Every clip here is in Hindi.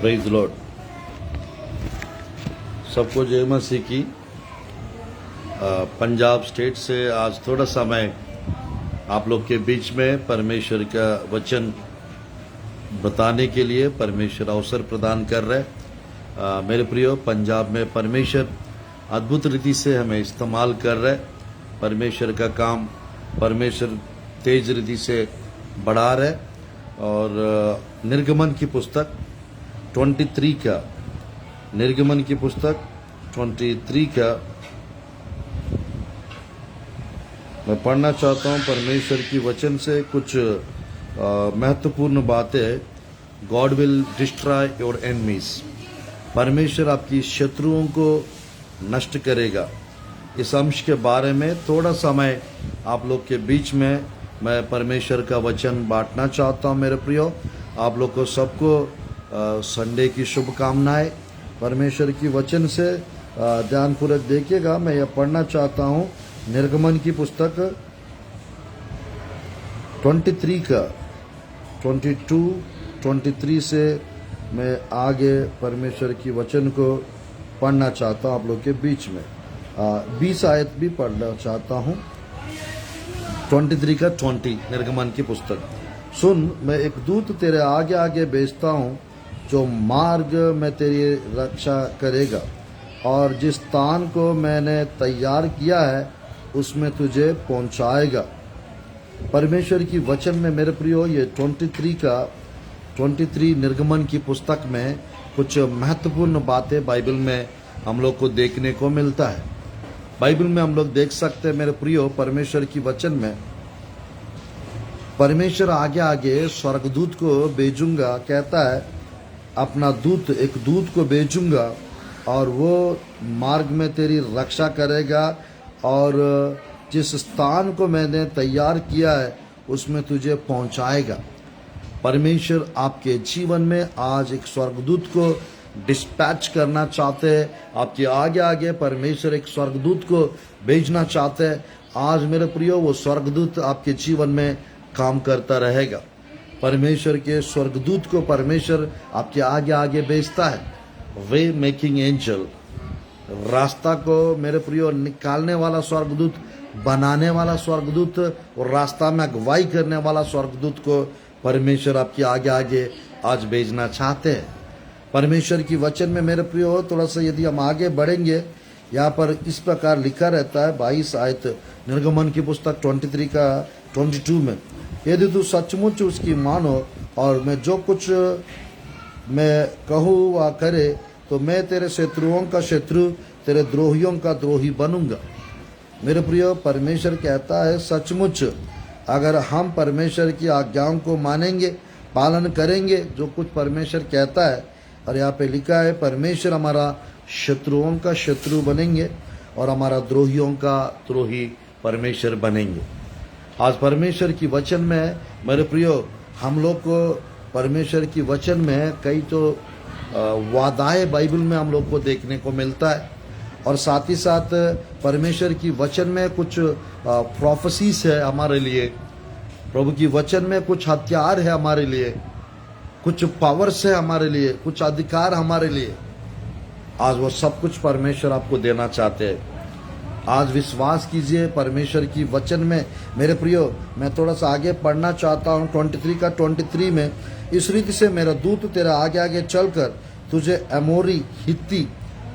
Praise Lord. सबको जय मसीह की। पंजाब स्टेट से आज थोड़ा सा मैं आप लोग के बीच में परमेश्वर का वचन बताने के लिए परमेश्वर अवसर प्रदान कर रहे हैं। मेरे प्रियो, पंजाब में परमेश्वर अद्भुत रीति से हमें इस्तेमाल कर रहे हैं। परमेश्वर का काम परमेश्वर तेज रीति से बढ़ा रहे। और निर्गमन की पुस्तक 23 का, निर्गमन की पुस्तक 23 का मैं पढ़ना चाहता हूं। परमेश्वर की वचन से कुछ महत्वपूर्ण बातें। God will destroy your enemies. परमेश्वर आपकी शत्रुओं को नष्ट करेगा। इस अंश के बारे में थोड़ा समय आप लोग के बीच में मैं परमेश्वर का वचन बांटना चाहता हूं। मेरे प्रियो, आप लोग को सबको संडे की शुभकामनाएं। परमेश्वर की वचन से ध्यानपूर्वक देखिएगा। मैं यह पढ़ना चाहता हूं निर्गमन की पुस्तक 23 का 23 से मैं आगे परमेश्वर की वचन को पढ़ना चाहता हूं आप लोग के बीच में। 20 आयत भी पढ़ना चाहता हूं। 23 का 20 निर्गमन की पुस्तक। सुन, मैं एक दूत तेरे आगे आगे भेजता हूँ जो मार्ग में तेरी रक्षा करेगा, और जिस स्थान को मैंने तैयार किया है उसमें तुझे पहुंचाएगा। परमेश्वर की वचन में मेरे प्रियो, ये 23 निर्गमन की पुस्तक में कुछ महत्वपूर्ण बातें बाइबल में हम लोग को देखने को मिलता है। बाइबल में हम लोग देख सकते हैं मेरे प्रियो, परमेश्वर की वचन में परमेश्वर आगे आगे स्वर्गदूत को भेजूंगा, कहता है अपना दूत, एक दूत को भेजूंगा और वो मार्ग में तेरी रक्षा करेगा, और जिस स्थान को मैंने तैयार किया है उसमें तुझे पहुंचाएगा। परमेश्वर आपके जीवन में आज एक स्वर्गदूत को डिस्पैच करना चाहते हैं। आपके आगे आगे परमेश्वर एक स्वर्गदूत को भेजना चाहते हैं। आज मेरे प्रियो, वो स्वर्गदूत आपके जीवन में काम करता रहेगा। परमेश्वर के स्वर्गदूत को परमेश्वर आपके आगे आगे भेजता है। वे मेकिंग एंजल, रास्ता को मेरे प्रियो निकालने वाला स्वर्गदूत, बनाने वाला स्वर्गदूत, और रास्ता में अगुवाई करने वाला स्वर्गदूत को परमेश्वर आपके आगे आगे आज भेजना चाहते हैं। परमेश्वर की वचन में मेरे प्रियो, थोड़ा सा यदि हम आगे बढ़ेंगे, यहाँ पर इस प्रकार लिखा रहता है 22 आयत निर्गमन की पुस्तक 23 का 22 में, यदि तू सचमुच उसकी मानो और मैं जो कुछ मैं कहूँ वह करे, तो मैं तेरे शत्रुओं का शत्रु, तेरे द्रोहियों का द्रोही बनूंगा। मेरे प्रियो, परमेश्वर कहता है सचमुच अगर हम परमेश्वर की आज्ञाओं को मानेंगे, पालन करेंगे, जो कुछ परमेश्वर कहता है, और यहाँ पे लिखा है परमेश्वर हमारा शत्रुओं का शत्रु बनेंगे और हमारा द्रोहियों का द्रोही परमेश्वर बनेंगे। आज परमेश्वर की वचन में मेरे प्रियो, हम लोग को परमेश्वर की वचन में कई तो वादाएं बाइबल में हम लोग को देखने को मिलता है, और साथ ही साथ परमेश्वर की वचन में कुछ प्रोफेसीज है हमारे लिए। प्रभु की वचन में कुछ हथियार है हमारे लिए, कुछ पावर्स है हमारे लिए, कुछ अधिकार हमारे लिए। आज वो सब कुछ परमेश्वर आपको देना चाहते हैं। आज विश्वास कीजिए परमेश्वर की वचन में। मेरे प्रियो, मैं थोड़ा सा आगे पढ़ना चाहता हूँ 23 का 23 में, इस रीति से मेरा दूत तेरे आगे आगे चलकर तुझे अमोरी, हित्ती,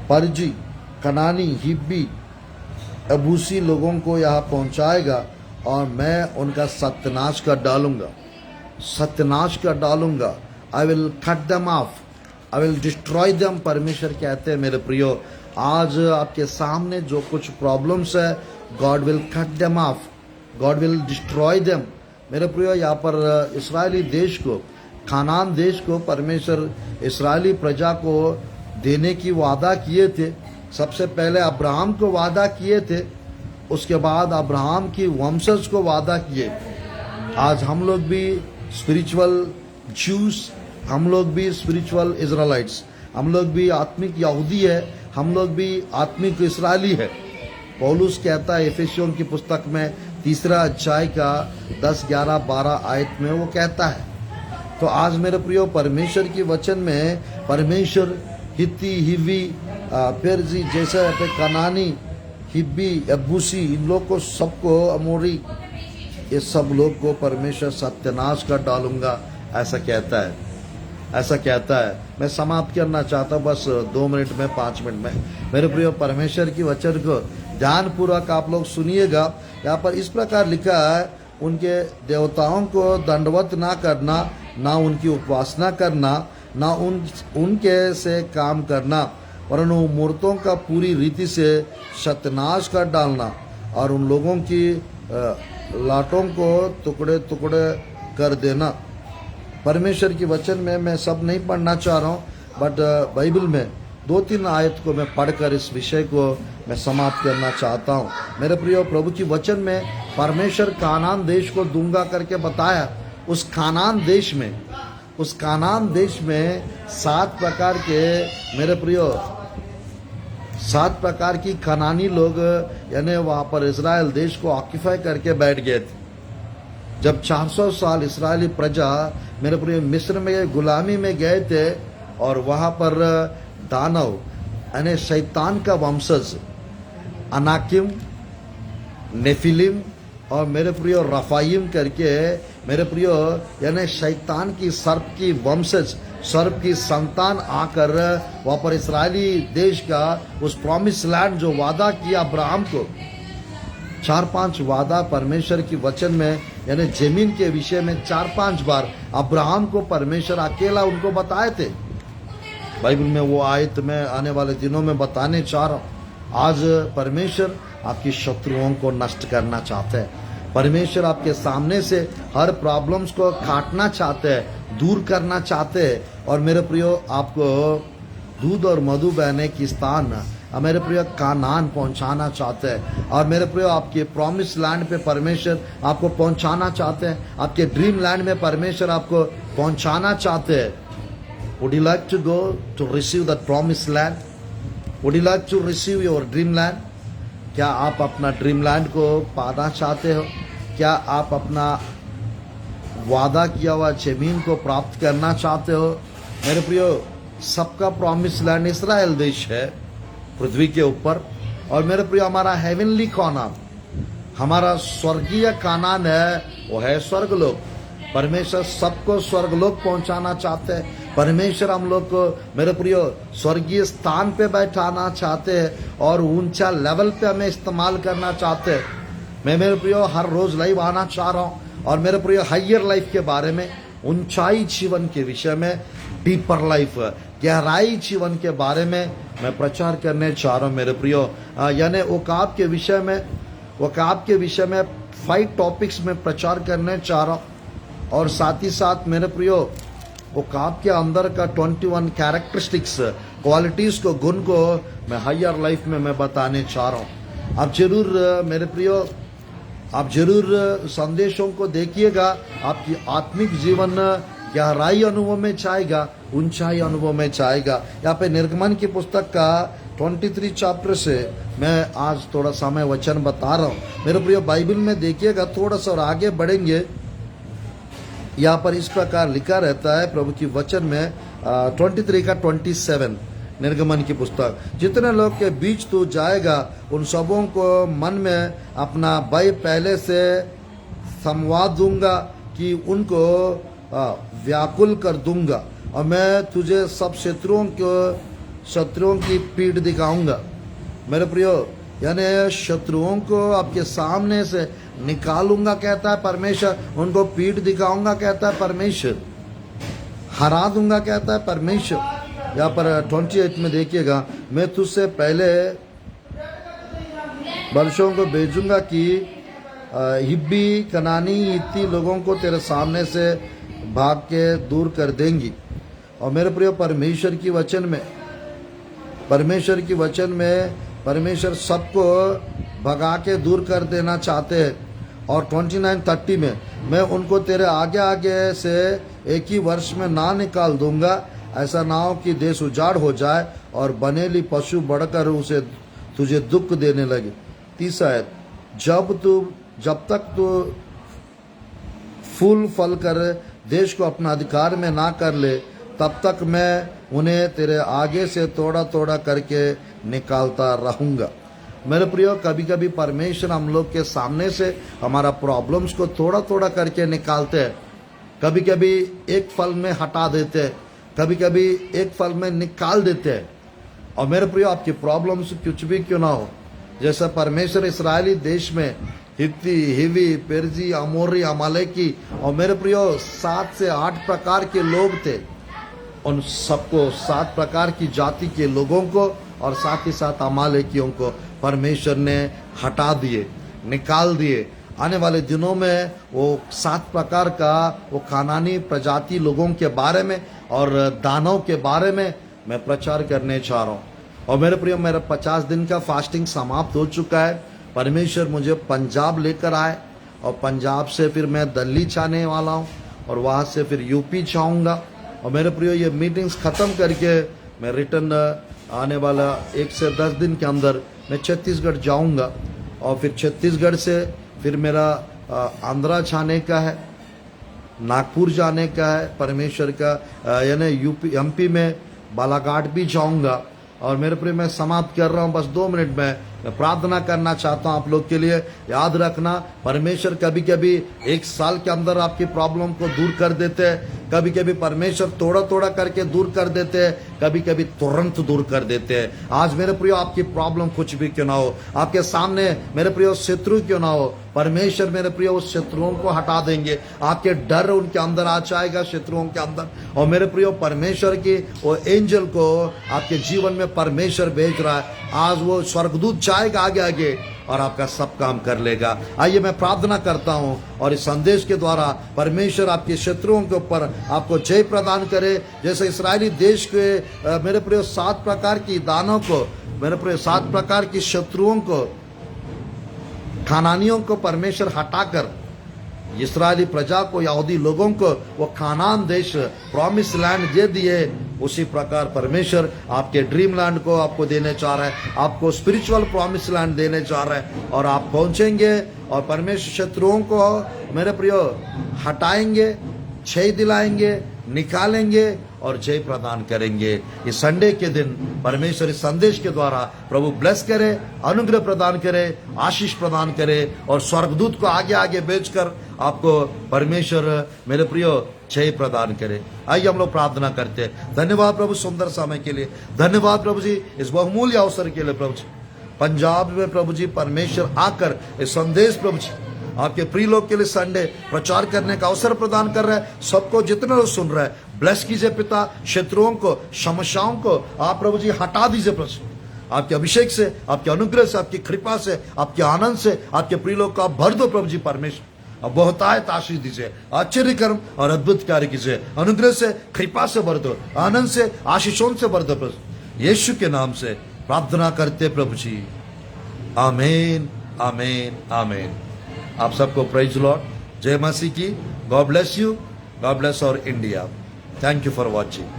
परजी, कनानी, हिब्बी, अबूसी लोगों को यहाँ पहुँचाएगा, और मैं उनका सत्यानाश कर डालूंगा। सत्यानाश कर डालूंगा। I will cut them of, I will destroy them. परमेश्वर कहते हैं मेरे प्रियो, आज आपके सामने जो कुछ प्रॉब्लम्स है, God will cut them of, God will destroy them. मेरे प्रियो, यहाँ पर इस्राएली देश को, खानान देश को परमेश्वर इस्राएली प्रजा को देने की वादा किए थे। सबसे पहले अब्राहम को वादा किए थे, उसके बाद अब्राहम की वंशज को वादा किए। आज हम लोग भी स्पिरिचुअल ज्यूस, हम लोग भी स्पिरिचुअल इजराइलाइट्स, हम लोग भी आत्मिक यहूदी है, हम लोग भी आत्मिक इस्राएली है। पौलुस कहता है एफेसियों की पुस्तक में 3 अध्याय का 10, 11, 12 आयत में वो कहता है तो आज मेरे प्रियो परमेश्वर की वचन में परमेश्वर हित्ती, हिवी, पेरजी जैसे पे कनानी, हिब्बी, यबूसी, इन लोग को सबको, अमोरी, ये सब लोग को परमेश्वर सत्यानाश कर डालूंगा, ऐसा कहता है, ऐसा कहता है। मैं समाप्त करना चाहता हूँ बस 2 मिनट में, 5 मिनट में। मेरे प्रिय परमेश्वर की वचन को ध्यानपूर्वक आप लोग सुनिएगा। यहाँ पर इस प्रकार लिखा है, उनके देवताओं को दंडवत ना करना, ना उनकी उपासना करना, ना उनके से काम करना, वरन मूर्तों का पूरी रीति से सत्यानाश कर डालना और उन लोगों की लाटों को टुकड़े टुकड़े कर देना। परमेश्वर की वचन में मैं सब नहीं पढ़ना चाह रहा हूँ, बट बाइबल में 2-3 आयत को मैं पढ़कर इस विषय को मैं समाप्त करना चाहता हूँ। मेरे प्रियो, प्रभु की वचन में परमेश्वर कानान देश को दूंगा करके बताया। उस कानान देश में 7 प्रकार के, मेरे प्रियो, 7 प्रकार की कनानी लोग यानी वहाँ पर इजराइल देश को ऑक्यूपाई करके बैठ गए थे। जब 400 साल इस्राएली प्रजा, मेरे प्रिय, मिस्र में गुलामी में गए थे और वहाँ पर दानव यानी शैतान का वंशज अनाकिम, नेफिलिम और मेरे प्रियो रफाइम करके, मेरे प्रियो, यानी शैतान की, सर्प की वंशज, सर्प की संतान आकर वहाँ पर इस्राएली देश का उस प्रॉमिस लैंड जो वादा किया अब्राहम को, 4-5 वादा परमेश्वर की वचन में यानी जमीन के विषय में 4-5 बार अब्राहम को परमेश्वर अकेला उनको बताए थे। बाइबल में वो आयत में आने वाले दिनों में बताने चाह रहा हूँ। आज परमेश्वर आपकी शत्रुओं को नष्ट करना चाहते हैं। परमेश्वर आपके सामने से हर प्रॉब्लम्स को काटना चाहते हैं, दूर करना चाहते हैं। और मेरे प्रियो, आपको दूध और मधु बहने की स्थान मेरे प्रियो कानान पहुंचाना चाहते हैं। और मेरे प्रियो, आपके प्रॉमिस लैंड पे परमेश्वर आपको पहुंचाना चाहते हैं। आपके ड्रीम लैंड में परमेश्वर आपको पहुंचाना चाहते हैं। Would you like to go to receive that promise land? Would you like to receive your dream land? क्या आप अपना ड्रीम लैंड को पाना चाहते हो? क्या आप अपना वादा किया हुआ जमीन को प्राप्त करना चाहते हो? मेरे प्रियो, सबका प्रॉमिस लैंड इस्राएल देश है पृथ्वी के ऊपर। और मेरे प्रियो, हमारा हेवनली कानान, हमारा स्वर्गीय कानान है, वो है स्वर्गलोक। परमेश्वर सबको स्वर्गलोक पहुंचाना चाहते हैं। परमेश्वर हम लोग को, मेरे प्रियो, स्वर्गीय स्थान पे बैठाना चाहते हैं और ऊंचा लेवल पे हमें इस्तेमाल करना चाहते हैं। मैं, मेरे प्रियो, हर रोज लाइव आना चाह रहा हूँ और मेरे प्रियो, हायर लाइफ के बारे में, ऊंचाई जीवन के विषय में, डीपर लाइफ, गहराई जीवन के बारे में मैं प्रचार करने चाह रहा हूँ। मेरे प्रियो, यानी ओकाब के विषय में 5 टॉपिक्स में प्रचार करने चाह रहा हूँ। और साथ ही साथ मेरे प्रियो, ओकाब के अंदर का 21 कैरेक्टरिस्टिक्स, क्वालिटीज को, गुण को मैं हायर लाइफ में मैं बताने चाह रहा हूँ। आप जरूर मेरे प्रियो, आप जरूर संदेशों को देखिएगा। आपकी आत्मिक जीवन गहराई अनुभव में जाएगा, ऊंचाई अनुभव में जाएगा। यहाँ पे निर्गमन की पुस्तक का 23 चैप्टर से मैं आज थोड़ा सा मैं वचन बता रहा हूँ। मेरे प्रियो, बाइबल में देखिएगा, थोड़ा सा और आगे बढ़ेंगे। यहाँ पर इस प्रकार लिखा रहता है प्रभु की वचन में 23 का 27, निर्गमन की पुस्तक, जितने लोग के बीच तू जाएगा उन सबों को मन में अपना भय पहले से संवाद दूंगा कि उनको व्याकुल कर दूंगा और मैं तुझे सब शत्रुओं की पीठ दिखाऊंगा। मेरे प्रियो, यानी शत्रुओं को आपके सामने से निकालूंगा कहता है परमेश्वर, उनको पीठ दिखाऊंगा कहता है परमेश्वर, हरा दूंगा कहता है परमेश्वर। यहाँ पर 28 में देखिएगा, मैं तुझसे पहले वर्षों को भेजूंगा कि हिब्बी, कनानी, हित्ती लोगों को तेरे सामने से भाग के दूर कर देंगी। और मेरे प्रिय, परमेश्वर की वचन में परमेश्वर सबको भगा के दूर कर देना चाहते हैं। और 29-30 में, मैं उनको तेरे आगे आगे से एक ही वर्ष में ना निकाल दूंगा, ऐसा ना हो कि देश उजाड़ हो जाए और बनेली पशु बढ़कर उसे तुझे दुख देने लगे। 30 आयत, जब तक तू फूल फल कर देश को अपना अधिकार में ना कर ले, तब तक मैं उन्हें तेरे आगे से थोड़ा थोड़ा करके निकालता रहूंगा। मेरे प्रियो, कभी कभी परमेश्वर हम लोग के सामने से हमारा प्रॉब्लम्स को थोड़ा थोड़ा करके निकालते हैं। कभी कभी एक फल में हटा देते हैं, कभी कभी एक फल में निकाल देते हैं। और मेरे प्रियो, आपकी प्रॉब्लम्स कुछ भी क्यों ना हो, जैसा परमेश्वर इस्राएली देश में हित्ती, हिवी, पेरजी, अमोरी, अमालेकी और मेरे प्रियो 7 से 8 प्रकार के लोग थे। उन सबको 7 प्रकार की जाति के लोगों को और साथ ही साथ अमालेकियों को परमेश्वर ने हटा दिए, निकाल दिए। आने वाले दिनों में वो 7 प्रकार का वो कानानी प्रजाति लोगों के बारे में और दानव के बारे में मैं प्रचार करने चाह रहा हूँ। और मेरे प्रियो, मेरा 50 दिन का फास्टिंग समाप्त हो चुका है। परमेश्वर मुझे पंजाब लेकर आए और पंजाब से फिर मैं दिल्ली जाने वाला हूँ और वहाँ से फिर यूपी जाऊँगा। और मेरे प्रियो, ये मीटिंग्स ख़त्म करके मैं रिटर्न आने वाला 1 से 10 दिन के अंदर मैं छत्तीसगढ़ जाऊँगा। और फिर छत्तीसगढ़ से फिर मेरा आंध्रा जाने का है, नागपुर जाने का है परमेश्वर का, यानी यूपी एमपी में बालाघाट भी जाऊँगा। और मेरे प्रिय, मैं समाप्त कर रहा हूँ, बस 2 मिनट में मैं प्रार्थना करना चाहता हूँ आप लोग के लिए। याद रखना, परमेश्वर कभी कभी 1 साल के अंदर आपकी प्रॉब्लम को दूर कर देते हैं, कभी कभी परमेश्वर थोड़ा थोड़ा करके दूर कर देते हैं, कभी कभी तुरंत दूर कर देते हैं। आज मेरे प्रियो, आपकी प्रॉब्लम कुछ भी क्यों ना हो, आपके सामने मेरे प्रियो शत्रु क्यों ना हो, परमेश्वर मेरे प्रियो उस शत्रुओं को हटा देंगे। आपके डर उनके अंदर आ जाएगा, शत्रुओं के अंदर। और मेरे प्रियो, परमेश्वर की वो एंजल को आपके जीवन में परमेश्वर भेज रहा है। आज वो स्वर्गदूत जाएगा आगे आगे और आपका सब काम कर लेगा। आइए मैं प्रार्थना करता हूं और इस संदेश के द्वारा परमेश्वर आपके शत्रुओं के ऊपर आपको जय प्रदान करे। जैसे इस्राएली देश के मेरे प्रिय 7 प्रकार की दानों को, मेरे प्रिय 7 प्रकार की शत्रुओं को, खानानियों को परमेश्वर हटाकर इस्राएली प्रजा को, यहूदी लोगों को वो कानान देश, प्रॉमिस लैंड दे दिए। उसी प्रकार परमेश्वर आपके ड्रीम लैंड को आपको देने चाह रहा है, आपको स्पिरिचुअल प्रॉमिस लैंड देने चाह रहा है। और आप पहुंचेंगे और परमेश्वर शत्रुओं को मेरे प्रियो हटाएंगे, जय दिलाएंगे, निकालेंगे और जय प्रदान करेंगे। इस संडे के दिन परमेश्वर इस संदेश के द्वारा प्रभु ब्लेस करे, अनुग्रह प्रदान करे, आशीष प्रदान करे और स्वर्गदूत को आगे आगे भेजकर आपको परमेश्वर मेरे प्रियो जय प्रदान करे। आइए हम लोग प्रार्थना करते हैं। धन्यवाद प्रभु सुंदर समय के लिए, धन्यवाद प्रभु जी इस बहुमूल्य अवसर के लिए। प्रभु जी पंजाब में प्रभु जी परमेश्वर आकर इस संदेश प्रभु जी आपके प्रिय लोग के लिए संडे प्रचार करने का अवसर प्रदान कर रहा है। सबको जितने लोग सुन रहे हैं ब्लेस कीजिए पिता, शत्रुओं को, समस्याओं को आप प्रभु जी हटा दीजिए प्रभु। आपके अभिषेक से, आपके अनुग्रह से, आपकी कृपा से, आपके आनंद से आपके प्रिय लोग को आप भर दो प्रभु जी परमेश्वर। अब बहुतायत आशीष दीजिए, आश्चर्य कर्म और अद्भुत कार्य कीजिए, अनुग्रह से, कृपा से भर दो, आनंद से, आशीषों से भर दो प्रभु। यीशु के नाम से प्रार्थना करते प्रभु जी, आमीन, आमीन, आमीन। आप सबको प्रेज लॉर्ड, जय मसीह की। God bless you, God bless our India. Thank you for watching.